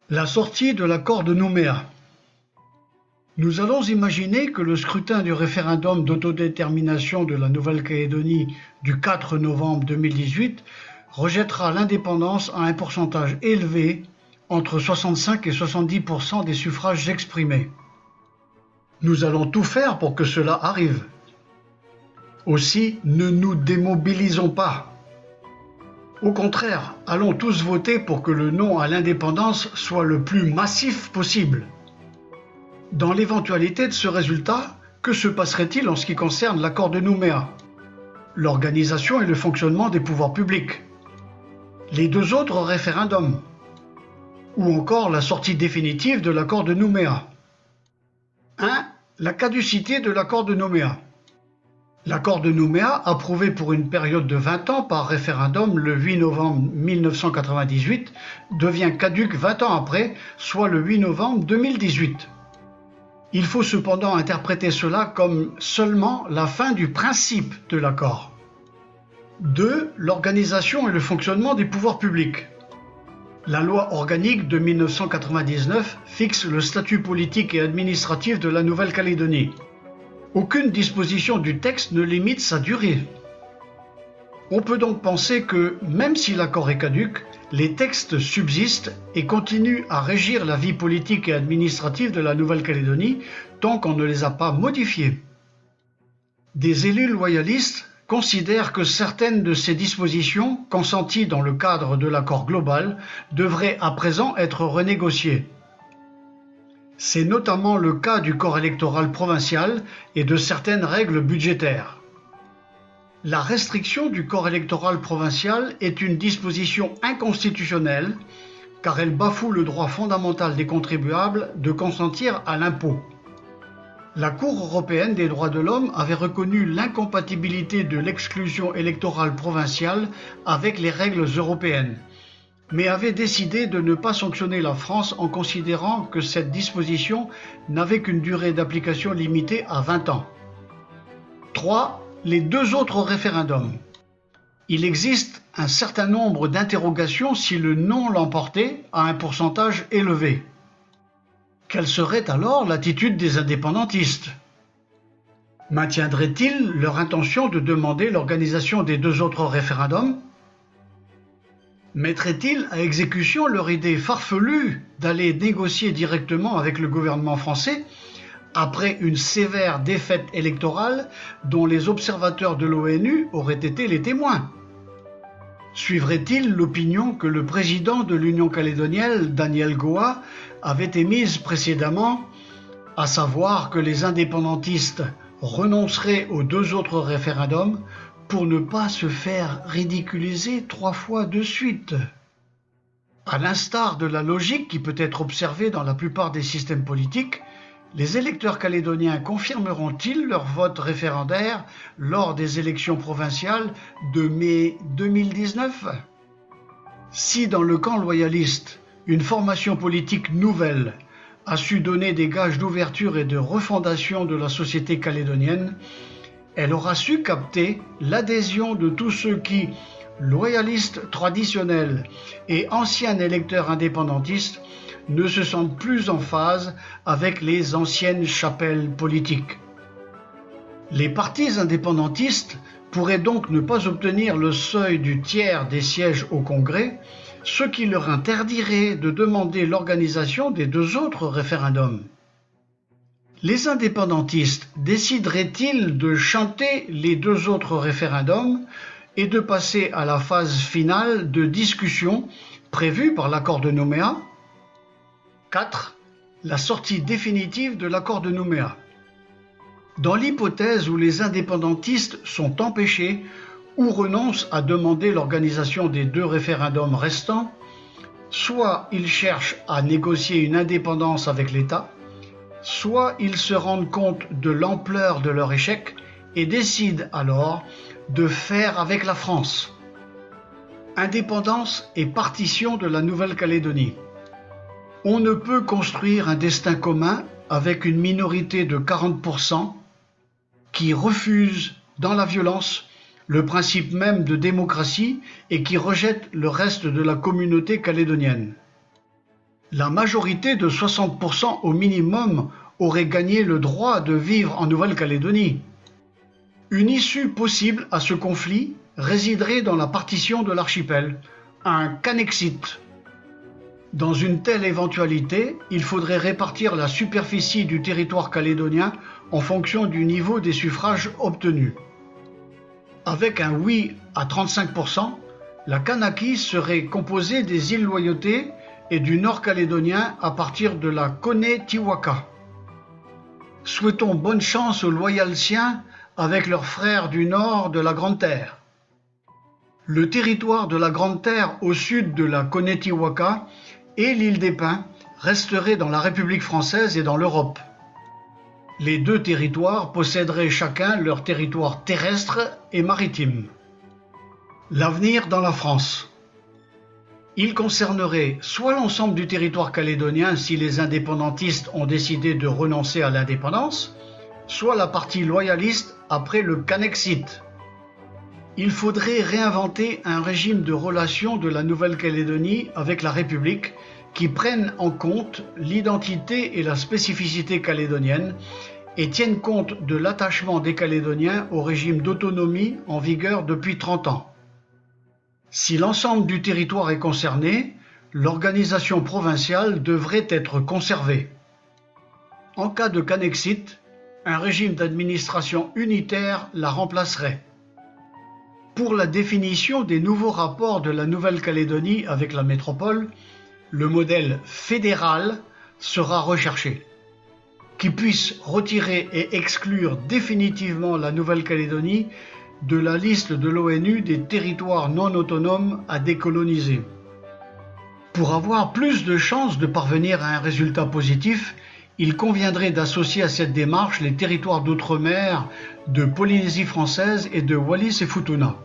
La sortie de l'accord de Nouméa. Nous allons imaginer que le scrutin du référendum d'autodétermination de la Nouvelle-Calédonie du 4 novembre 2018 rejettera l'indépendance à un pourcentage élevé, entre 65 et 70% des suffrages exprimés. Nous allons tout faire pour que cela arrive. Aussi, ne nous démobilisons pas. Au contraire, allons tous voter pour que le non à l'indépendance soit le plus massif possible. Dans l'éventualité de ce résultat, que se passerait-il en ce qui concerne l'accord de Nouméa, l'organisation et le fonctionnement des pouvoirs publics, les deux autres référendums, ou encore la sortie définitive de l'accord de Nouméa? 1. La caducité de l'accord de Nouméa. L'accord de Nouméa, approuvé pour une période de 20 ans par référendum le 8 novembre 1998, devient caduc 20 ans après, soit le 8 novembre 2018. Il faut cependant interpréter cela comme seulement la fin du principe de l'accord. 2. L'organisation et le fonctionnement des pouvoirs publics. La loi organique de 1999 fixe le statut politique et administratif de la Nouvelle-Calédonie. Aucune disposition du texte ne limite sa durée. On peut donc penser que, même si l'accord est caduc, les textes subsistent et continuent à régir la vie politique et administrative de la Nouvelle-Calédonie tant qu'on ne les a pas modifiés. Des élus loyalistes considèrent que certaines de ces dispositions, consenties dans le cadre de l'accord global, devraient à présent être renégociées. C'est notamment le cas du corps électoral provincial et de certaines règles budgétaires. La restriction du corps électoral provincial est une disposition inconstitutionnelle car elle bafoue le droit fondamental des contribuables de consentir à l'impôt. La Cour européenne des droits de l'homme avait reconnu l'incompatibilité de l'exclusion électorale provinciale avec les règles européennes, mais avait décidé de ne pas sanctionner la France en considérant que cette disposition n'avait qu'une durée d'application limitée à 20 ans. 3. Les deux autres référendums. Il existe un certain nombre d'interrogations si le non l'emportait à un pourcentage élevé. Quelle serait alors l'attitude des indépendantistes? Maintiendraient-ils leur intention de demander l'organisation des deux autres référendums? Mettraient-ils à exécution leur idée farfelue d'aller négocier directement avec le gouvernement français après une sévère défaite électorale dont les observateurs de l'ONU auraient été les témoins? Suivrait-il l'opinion que le président de l'Union calédonienne, Daniel Goa, avait émise précédemment, à savoir que les indépendantistes renonceraient aux deux autres référendums pour ne pas se faire ridiculiser 3 fois de suite? À l'instar de la logique qui peut être observée dans la plupart des systèmes politiques, les électeurs calédoniens confirmeront-ils leur vote référendaire lors des élections provinciales de mai 2019? Si dans le camp loyaliste, une formation politique nouvelle a su donner des gages d'ouverture et de refondation de la société calédonienne, elle aura su capter l'adhésion de tous ceux qui, loyalistes traditionnels et anciens électeurs indépendantistes, ne se sentent plus en phase avec les anciennes chapelles politiques. Les partis indépendantistes pourraient donc ne pas obtenir le seuil du tiers des sièges au Congrès, ce qui leur interdirait de demander l'organisation des deux autres référendums. Les indépendantistes décideraient-ils de chanter les deux autres référendums et de passer à la phase finale de discussion prévue par l'accord de Nouméa? 4. La sortie définitive de l'accord de Nouméa. Dans l'hypothèse où les indépendantistes sont empêchés ou renoncent à demander l'organisation des deux référendums restants, soit ils cherchent à négocier une indépendance avec l'État, soit ils se rendent compte de l'ampleur de leur échec et décident alors de faire avec la France. Indépendance et partition de la Nouvelle-Calédonie. On ne peut construire un destin commun avec une minorité de 40% qui refuse, dans la violence, le principe même de démocratie et qui rejette le reste de la communauté calédonienne. La majorité de 60% au minimum aurait gagné le droit de vivre en Nouvelle-Calédonie. Une issue possible à ce conflit résiderait dans la partition de l'archipel, un cannexit. Dans une telle éventualité, il faudrait répartir la superficie du territoire calédonien en fonction du niveau des suffrages obtenus. Avec un oui à 35%, la Kanaki serait composée des îles Loyauté et du Nord calédonien à partir de la Kone-Tiwaka. Souhaitons bonne chance aux Loyaltiens avec leurs frères du Nord de la Grande Terre. Le territoire de la Grande Terre au sud de la Kone-Tiwaka et l'île des Pins resteraient dans la République française et dans l'Europe. Les deux territoires posséderaient chacun leur territoire terrestre et maritime. L'avenir dans la France. Il concernerait soit l'ensemble du territoire calédonien si les indépendantistes ont décidé de renoncer à l'indépendance, soit la partie loyaliste après le cannexit. Il faudrait réinventer un régime de relations de la Nouvelle-Calédonie avec la République qui prenne en compte l'identité et la spécificité calédonienne et tienne compte de l'attachement des Calédoniens au régime d'autonomie en vigueur depuis 30 ans. Si l'ensemble du territoire est concerné, l'organisation provinciale devrait être conservée. En cas de cannexit, un régime d'administration unitaire la remplacerait. Pour la définition des nouveaux rapports de la Nouvelle-Calédonie avec la métropole, le modèle fédéral sera recherché, qui puisse retirer et exclure définitivement la Nouvelle-Calédonie de la liste de l'ONU des territoires non autonomes à décoloniser. Pour avoir plus de chances de parvenir à un résultat positif, il conviendrait d'associer à cette démarche les territoires d'outre-mer de Polynésie française et de Wallis et Futuna.